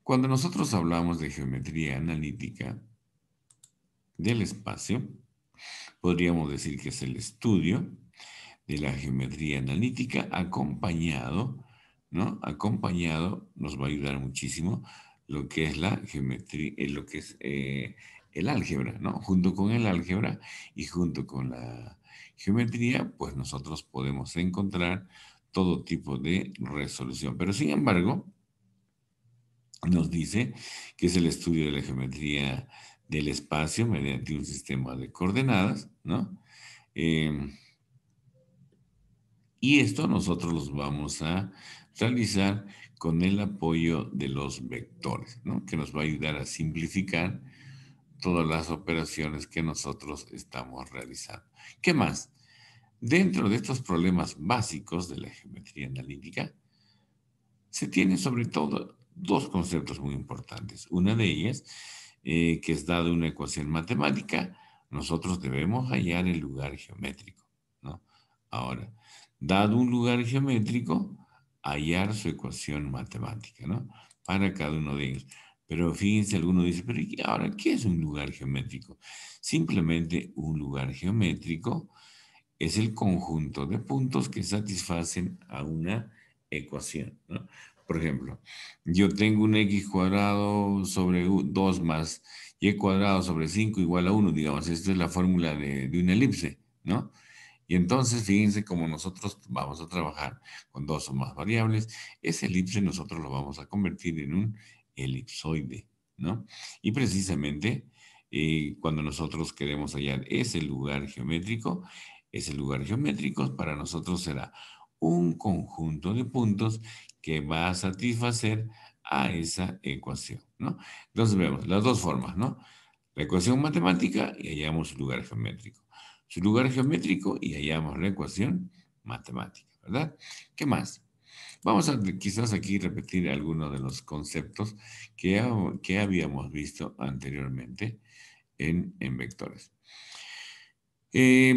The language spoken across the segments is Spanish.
Cuando nosotros hablamos de geometría analítica del espacio, podríamos decir que es el estudio de la geometría analítica acompañado, ¿no? Acompañado nos va a ayudar muchísimo lo que es la geometría, lo que es el álgebra, ¿no? Junto con el álgebra y junto con la geometría, pues nosotros podemos encontrar todo tipo de resolución. Pero sin embargo, nos dice que es el estudio de la geometría del espacio mediante un sistema de coordenadas, ¿no? Eh, y esto nosotros los vamos a realizar con el apoyo de los vectores, ¿no? Que nos va a ayudar a simplificar todas las operaciones que nosotros estamos realizando. ¿Qué más? Dentro de estos problemas básicos de la geometría analítica, se tienen sobre todo dos conceptos muy importantes. Una de ellas, que es dada una ecuación matemática, nosotros debemos hallar el lugar geométrico, ¿no? Ahora, dado un lugar geométrico, hallar su ecuación matemática, ¿no? Para cada uno de ellos. Pero fíjense, alguno dice, pero ¿y ahora qué es un lugar geométrico? Simplemente un lugar geométrico es el conjunto de puntos que satisfacen a una ecuación, ¿no? Por ejemplo, yo tengo un x cuadrado sobre 2 más y cuadrado sobre 5 igual a 1, digamos, esta es la fórmula de una elipse, ¿no? Y entonces, fíjense cómo nosotros vamos a trabajar con dos o más variables, ese elipse nosotros lo vamos a convertir en un elipsoide, ¿no? Y precisamente cuando nosotros queremos hallar ese lugar geométrico para nosotros será un conjunto de puntos que va a satisfacer a esa ecuación, ¿no? Entonces vemos las dos formas, ¿no? La ecuación matemática y hallamos su lugar geométrico. Su lugar geométrico y hallamos la ecuación matemática, ¿verdad? ¿Qué más? Vamos a quizás aquí repetir algunos de los conceptos que habíamos visto anteriormente en vectores.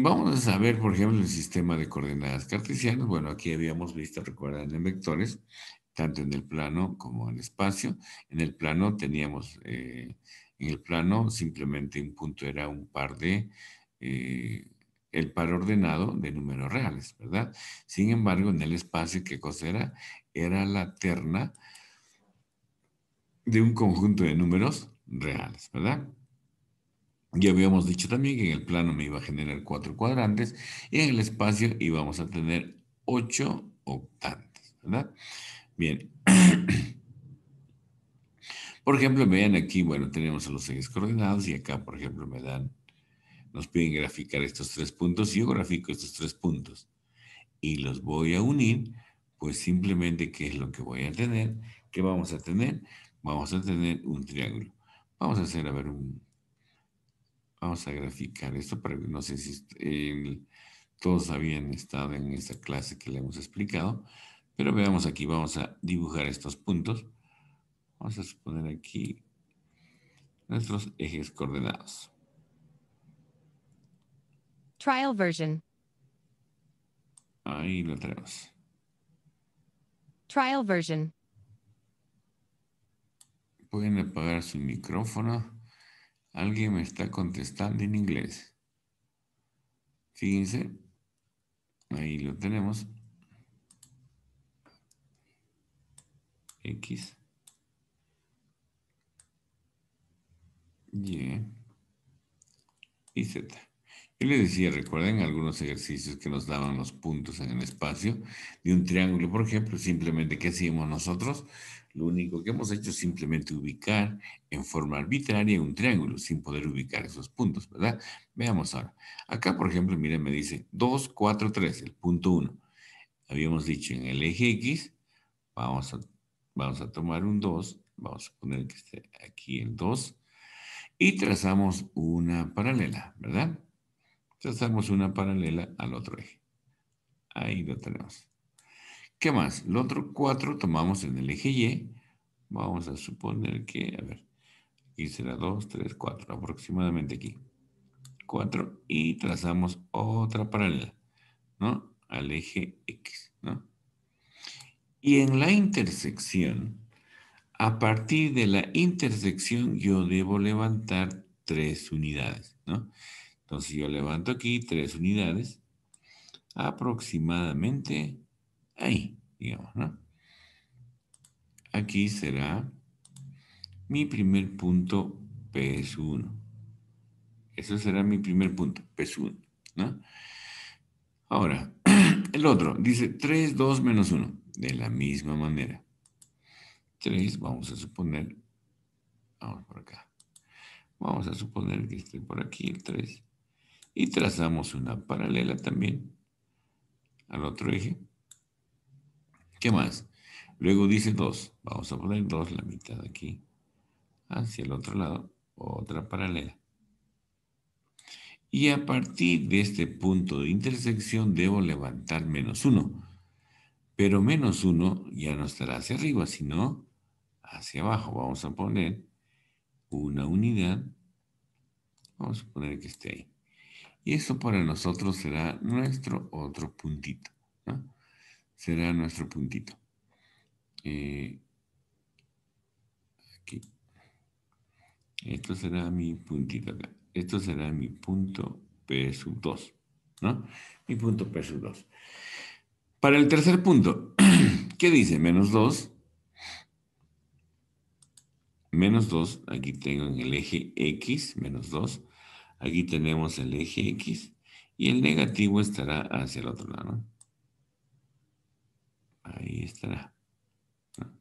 Vamos a ver, por ejemplo, el sistema de coordenadas cartesianas. Bueno, aquí habíamos visto, recuerdan, en vectores, tanto en el plano como en el espacio. En el plano teníamos, en el plano simplemente un punto era un par eh, el par ordenado de números reales, ¿verdad? Sin embargo, en el espacio, ¿qué cosa era? Era la terna de un conjunto de números reales, ¿verdad? Ya habíamos dicho también que en el plano me iba a generar 4 cuadrantes y en el espacio íbamos a tener 8 octantes, ¿verdad? Bien. Por ejemplo, vean aquí, bueno, tenemos a los ejes coordenados y acá, por ejemplo, nos piden graficar estos 3 puntos y yo grafico estos 3 puntos y los voy a unir, pues simplemente, ¿qué es lo que voy a tener? ¿Qué vamos a tener? Vamos a tener un triángulo. Vamos a hacer, a ver, vamos a graficar esto para que no sé si todos habían estado en esa clase que le hemos explicado, pero veamos aquí, vamos a dibujar estos puntos. Vamos a poner aquí nuestros ejes coordenados. Trial version. Ahí lo tenemos. Trial version. Pueden apagar su micrófono. Alguien me está contestando en inglés. Fíjense, ahí lo tenemos. X, Y y Z. Yo les decía, recuerden algunos ejercicios que nos daban los puntos en el espacio de un triángulo, por ejemplo, simplemente, ¿qué hacíamos nosotros? Lo único que hemos hecho es simplemente ubicar en forma arbitraria un triángulo, sin poder ubicar esos puntos, ¿verdad? Veamos ahora. Acá, por ejemplo, miren, me dice 2, 4, 3, el punto 1. Habíamos dicho en el eje X, vamos a, vamos a tomar un 2, vamos a poner que esté aquí el 2, y trazamos una paralela, ¿verdad? Trazamos una paralela al otro eje. Ahí lo tenemos. ¿Qué más? El otro 4 tomamos en el eje Y. Vamos a suponer que, a ver, aquí será 2, 3, 4, aproximadamente aquí. 4 y trazamos otra paralela, ¿no? Al eje X, ¿no? Y en la intersección, a partir de la intersección yo debo levantar 3 unidades, ¿no? Entonces yo levanto aquí 3 unidades, aproximadamente ahí, digamos, ¿no? Aquí será mi primer punto P1. Eso será mi primer punto, P1, ¿no? Ahora, el otro dice 3, 2, menos 1. De la misma manera. 3, vamos a suponer, vamos por acá. Vamos a suponer que esté por aquí el 3. Y trazamos una paralela también al otro eje. ¿Qué más? Luego dice 2. Vamos a poner 2, la mitad aquí, hacia el otro lado, otra paralela. Y a partir de este punto de intersección debo levantar menos 1. Pero menos 1 ya no estará hacia arriba, sino hacia abajo. Vamos a poner una unidad. Vamos a poner que esté ahí. Y eso para nosotros será nuestro otro puntito, ¿no? Será nuestro puntito. Aquí. Esto será mi puntito acá. Esto será mi punto P sub 2, ¿no? Mi punto P sub 2. Para el tercer punto, ¿qué dice? Menos 2. Menos 2, aquí tengo en el eje X, menos 2. Aquí tenemos el eje X y el negativo estará hacia el otro lado, ¿no? Ahí estará, ¿no?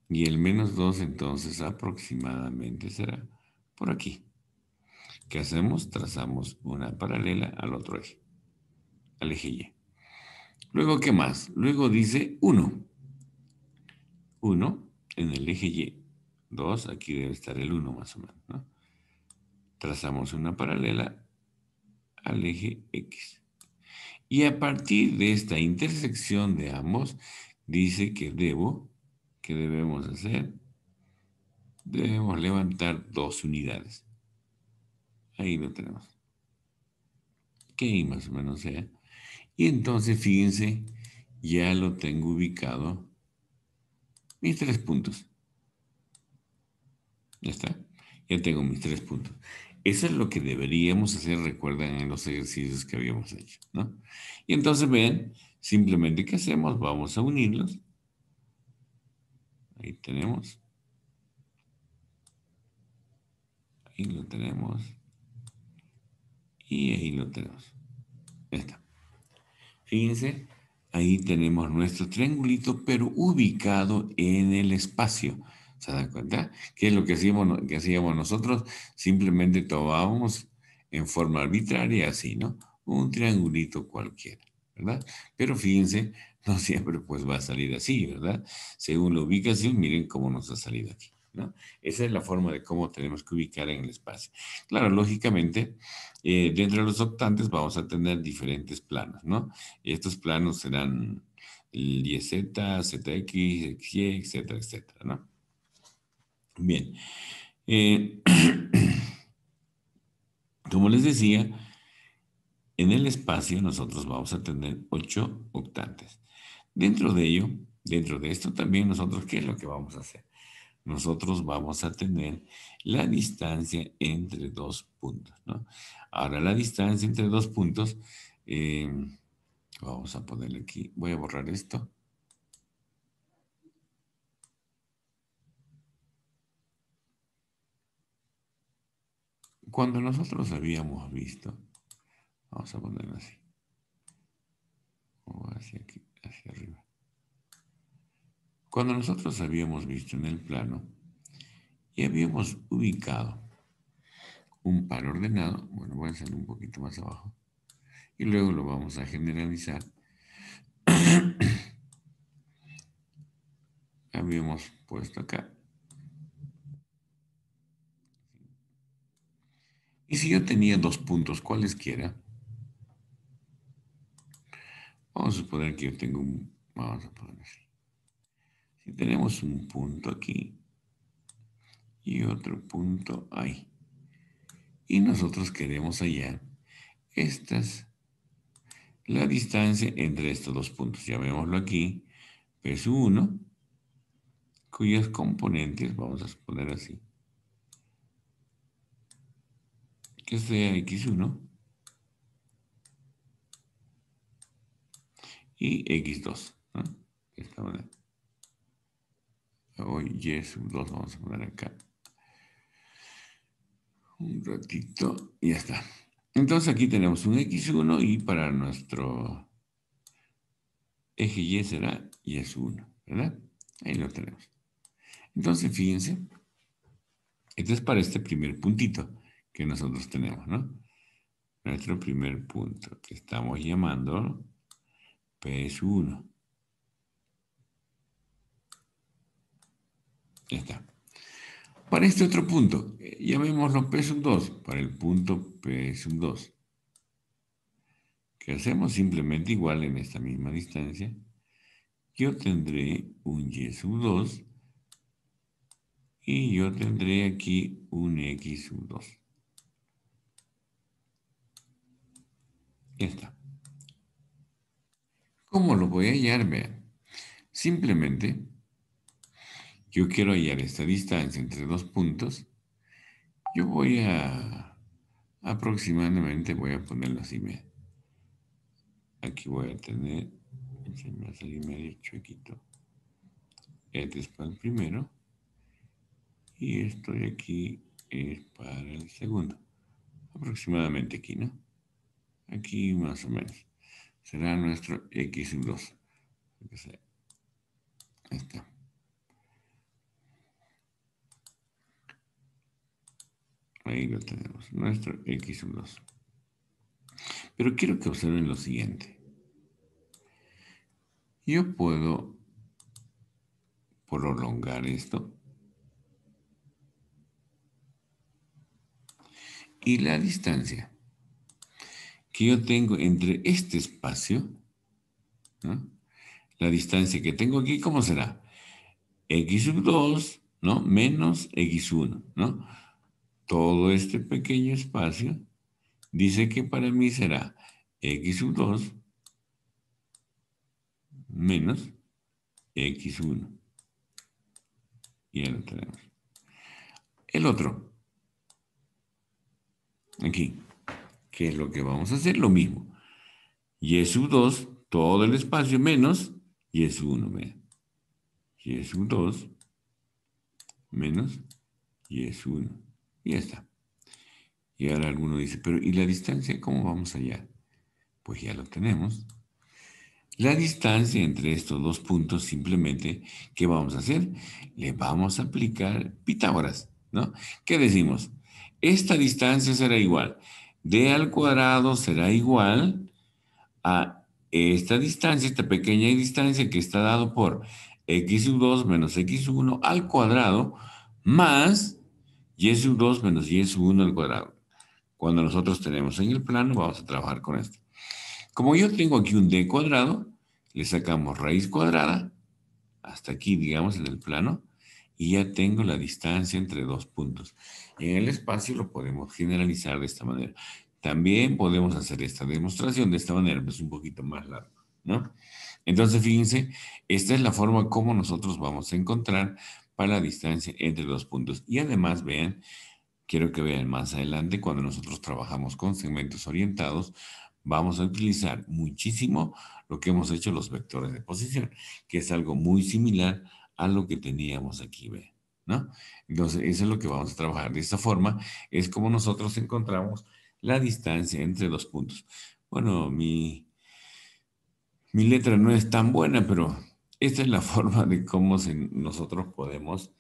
Y el menos 2 entonces aproximadamente será por aquí. ¿Qué hacemos? Trazamos una paralela al otro eje, al eje Y. Luego, ¿qué más? Luego dice 1. 1 en el eje Y. 2, aquí debe estar el 1 más o menos, ¿no? Trazamos una paralela al eje X. Y a partir de esta intersección de ambos, dice que ¿qué debemos hacer? Debemos levantar 2 unidades. Ahí lo tenemos. Que ahí más o menos sea. Y entonces, fíjense, ya lo tengo ubicado. Mis 3 puntos. Ya está. Ya tengo mis 3 puntos. Eso es lo que deberíamos hacer, recuerdan, en los ejercicios que habíamos hecho, ¿no? Y entonces, vean, simplemente, ¿qué hacemos? Vamos a unirlos. Ahí tenemos. Ahí lo tenemos. Y ahí lo tenemos. Ya está. Fíjense, ahí tenemos nuestro triangulito, pero ubicado en el espacio. ¿Se dan cuenta? ¿Qué es lo que hacíamos nosotros? Simplemente tomábamos en forma arbitraria, así, ¿no? Un triangulito cualquiera, ¿verdad? Pero fíjense, no siempre pues va a salir así, ¿verdad? Según la ubicación, miren cómo nos ha salido aquí, ¿no? Esa es la forma de cómo tenemos que ubicar en el espacio. Claro, lógicamente, dentro de los octantes vamos a tener diferentes planos, ¿no? Y estos planos serán el YZ, ZX, XY, etcétera, etcétera, ¿no? Bien. Como les decía, en el espacio nosotros vamos a tener 8 octantes. Dentro de ello, dentro de esto también nosotros, ¿qué es lo que vamos a hacer? Nosotros vamos a tener la distancia entre 2 puntos, ¿no? Ahora, la distancia entre 2 puntos, vamos a ponerle aquí, voy a borrar esto. Cuando nosotros habíamos visto, vamos a ponerlo así, o hacia aquí, hacia arriba. Cuando nosotros habíamos visto en el plano y habíamos ubicado un par ordenado, bueno, voy a hacerlo un poquito más abajo, y luego lo vamos a generalizar. Habíamos puesto acá. Y si yo tenía 2 puntos cualesquiera, vamos a suponer que yo tengo vamos a poner así. Si tenemos un punto aquí y otro punto ahí, y nosotros queremos hallar la distancia entre estos 2 puntos. Llamémoslo aquí P1, cuyos componentes, vamos a suponer así, que sea x1 y x2, ¿no? De esta manera. O y sub 2 vamos a poner acá. Un ratito y ya está. Entonces aquí tenemos un x1 y para nuestro eje y será y1, ¿verdad? Ahí lo tenemos. Entonces fíjense, esto es para este primer puntito que nosotros tenemos, ¿no? Nuestro primer punto que estamos llamando P1. Ya está. Para este otro punto, llamémoslo P2, para el punto P2. ¿Qué hacemos? Simplemente igual en esta misma distancia. Yo tendré un y2 y yo tendré aquí un x2. Ya está. ¿Cómo lo voy a hallar? Vean. Simplemente, yo quiero hallar esta distancia entre dos puntos. Yo voy a, aproximadamente, voy a ponerlo así. Vean. Aquí voy a tener, se me va a salir medio chuequito. Este es para el primero. Y esto de aquí es para el segundo. Aproximadamente aquí, ¿no? Aquí más o menos. Será nuestro x2. Ahí está. Ahí lo tenemos, nuestro x2. Pero quiero que observen lo siguiente. Yo puedo prolongar esto. Y la distancia que yo tengo entre este espacio, ¿no? La distancia que tengo aquí, ¿cómo será? x2, ¿no? Menos x1, ¿no? Todo este pequeño espacio dice que para mí será x2 menos x1. Y ya lo tenemos. El otro, aquí, ¿qué es lo que vamos a hacer? Lo mismo. Y sub 2, todo el espacio menos y sub 1, vean. Y sub 2 menos y sub 1. Y ya está. Y ahora alguno dice, pero ¿y la distancia cómo vamos allá? Pues ya lo tenemos. La distancia entre estos dos puntos simplemente, ¿qué vamos a hacer? Le vamos a aplicar Pitágoras, ¿no? ¿Qué decimos? Esta distancia será igual. D al cuadrado será igual a esta distancia, esta pequeña distancia que está dado por x2 menos x1 al cuadrado más y sub 2 menos y sub 1 al cuadrado. Cuando nosotros tenemos en el plano, vamos a trabajar con esto. Como yo tengo aquí un d cuadrado, le sacamos raíz cuadrada, hasta aquí, digamos, en el plano, y ya tengo la distancia entre dos puntos. En el espacio lo podemos generalizar de esta manera. También podemos hacer esta demostración de esta manera, pero es un poquito más largo, ¿no? Entonces, fíjense, esta es la forma como nosotros vamos a encontrar para la distancia entre dos puntos. Y además, vean, quiero que vean más adelante, cuando nosotros trabajamos con segmentos orientados, vamos a utilizar muchísimo lo que hemos hecho los vectores de posición, que es algo muy similar a lo que teníamos aquí, ¿ve? ¿No? Entonces, eso es lo que vamos a trabajar. De esta forma, es como nosotros encontramos la distancia entre dos puntos. Bueno, mi letra no es tan buena, pero esta es la forma de cómo nosotros podemos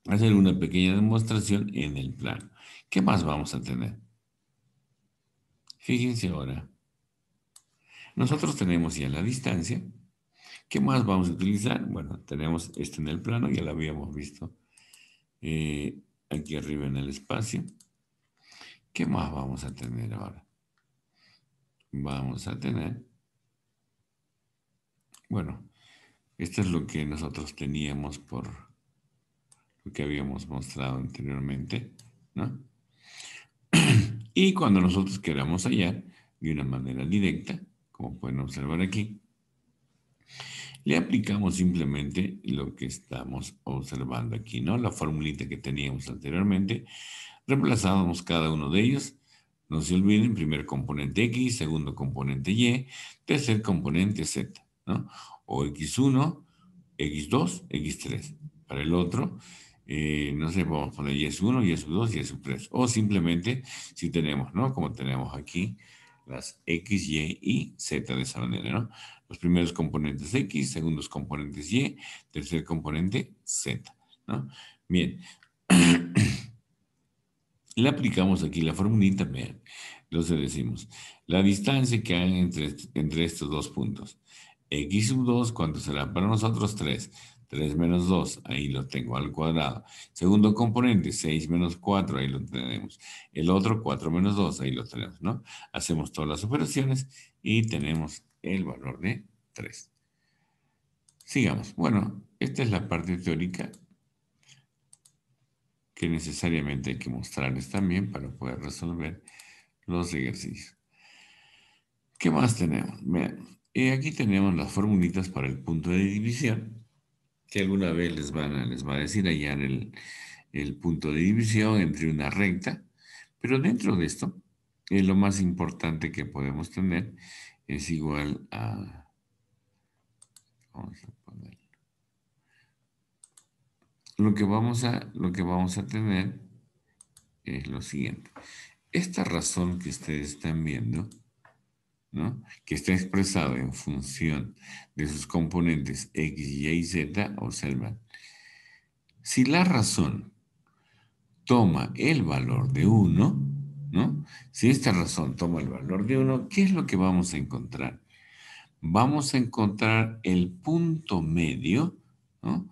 hacer una pequeña demostración en el plano. ¿Qué más vamos a tener? Fíjense ahora. Nosotros tenemos ya la distancia. ¿Qué más vamos a utilizar? Bueno, tenemos esto en el plano, ya lo habíamos visto aquí arriba en el espacio. ¿Qué más vamos a tener ahora? Vamos a tener, bueno, esto es lo que nosotros teníamos por lo que habíamos mostrado anteriormente, ¿no? Y cuando nosotros queramos hallar de una manera directa, como pueden observar aquí, Le aplicamos simplemente lo que estamos observando aquí, ¿no? La formulita que teníamos anteriormente. Reemplazamos cada uno de ellos. No se olviden, primer componente X, segundo componente Y, tercer componente Z, ¿no? O X1, X2, X3. Para el otro, no sé, vamos a poner Y1, Y2, Y3. O simplemente, si tenemos, ¿no? Como tenemos aquí, las X, Y y Z de esa manera, ¿no? Los primeros componentes X, segundos componentes Y, tercer componente Z, ¿no? Bien. Le aplicamos aquí la formulita, vean. Entonces decimos, la distancia que hay entre estos dos puntos. X sub 2, ¿cuánto será para nosotros? 3. 3 menos 2, ahí lo tengo al cuadrado. Segundo componente, 6 menos 4, ahí lo tenemos. El otro, 4 menos 2, ahí lo tenemos, ¿no? Hacemos todas las operaciones y tenemos el valor de 3. Sigamos. Bueno, esta es la parte teórica que necesariamente hay que mostrarles también para poder resolver los ejercicios. ¿Qué más tenemos? Vean, aquí tenemos las formulitas para el punto de división, que alguna vez les va a decir hallar el punto de división entre una recta, pero dentro de esto, lo más importante que podemos tener es igual a, vamos a poner, lo que vamos a tener es lo siguiente. Esta razón que ustedes están viendo, ¿no? Que está expresado en función de sus componentes X, Y y Z, observan. Si la razón toma el valor de 1, ¿no? Si esta razón toma el valor de 1, ¿qué es lo que vamos a encontrar? Vamos a encontrar el punto medio, ¿no?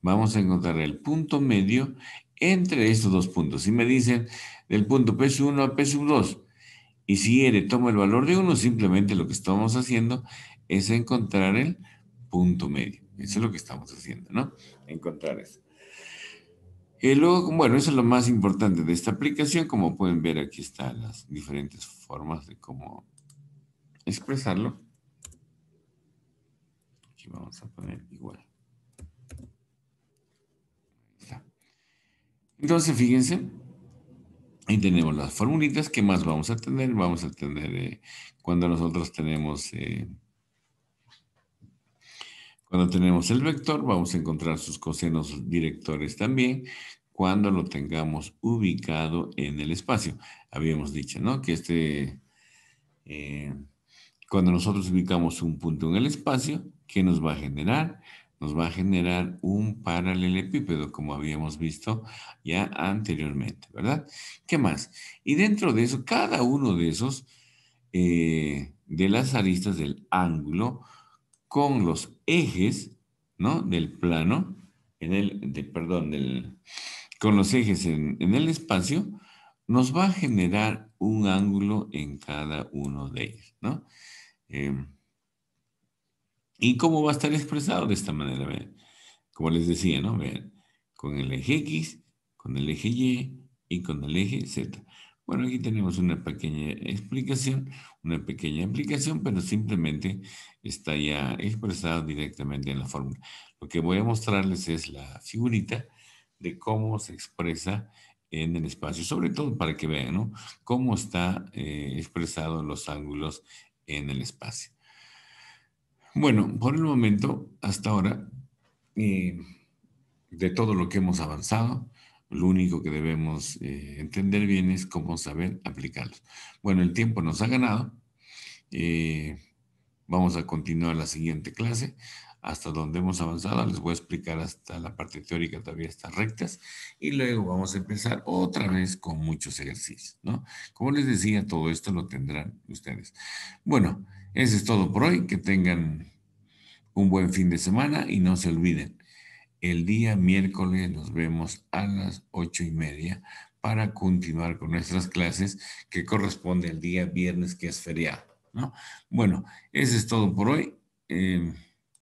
Vamos a encontrar el punto medio entre estos dos puntos. Si me dicen del punto P sub 1 a P sub 2, y si R toma el valor de 1, simplemente lo que estamos haciendo es encontrar el punto medio. Eso es lo que estamos haciendo, ¿no? Encontrar eso. Y luego, bueno, eso es lo más importante de esta aplicación. Como pueden ver, aquí están las diferentes formas de cómo expresarlo. Aquí vamos a poner igual. Ahí está. Entonces, fíjense, ahí tenemos las formulitas. ¿Qué más vamos a tener? Vamos a tener cuando nosotros tenemos... cuando tenemos el vector, vamos a encontrar sus cosenos directores también cuando lo tengamos ubicado en el espacio. Habíamos dicho, ¿no? Que cuando nosotros ubicamos un punto en el espacio, ¿qué nos va a generar? Nos va a generar un paralelepípedo, como habíamos visto ya anteriormente, ¿verdad? ¿Qué más? Y dentro de eso, cada uno de esos, de las aristas del ángulo, con los ejes, ¿no? Del plano, con los ejes en el espacio, nos va a generar un ángulo en cada uno de ellos, ¿no? ¿Y cómo va a estar expresado de esta manera? Vean, como les decía, ¿no? Vean, con el eje X, con el eje Y y con el eje Z. Bueno, aquí tenemos una pequeña explicación, una pequeña aplicación, pero simplemente está ya expresado directamente en la fórmula. Lo que voy a mostrarles es la figurita de cómo se expresa en el espacio, sobre todo para que vean, ¿no? Cómo está expresado los ángulos en el espacio. Bueno, por el momento, hasta ahora, eh, de todo lo que hemos avanzado, lo único que debemos entender bien es cómo saber aplicarlos. Bueno, el tiempo nos ha ganado. eh, Vamos a continuar la siguiente clase. Hasta donde hemos avanzado, les voy a explicar hasta la parte teórica, todavía estas rectas, y luego vamos a empezar otra vez con muchos ejercicios, ¿no? Como les decía, todo esto lo tendrán ustedes. Bueno, eso es todo por hoy. Que tengan un buen fin de semana y no se olviden, el día miércoles nos vemos a las 8:30 para continuar con nuestras clases que corresponde al día viernes, que es feriado, ¿no? Bueno, eso es todo por hoy.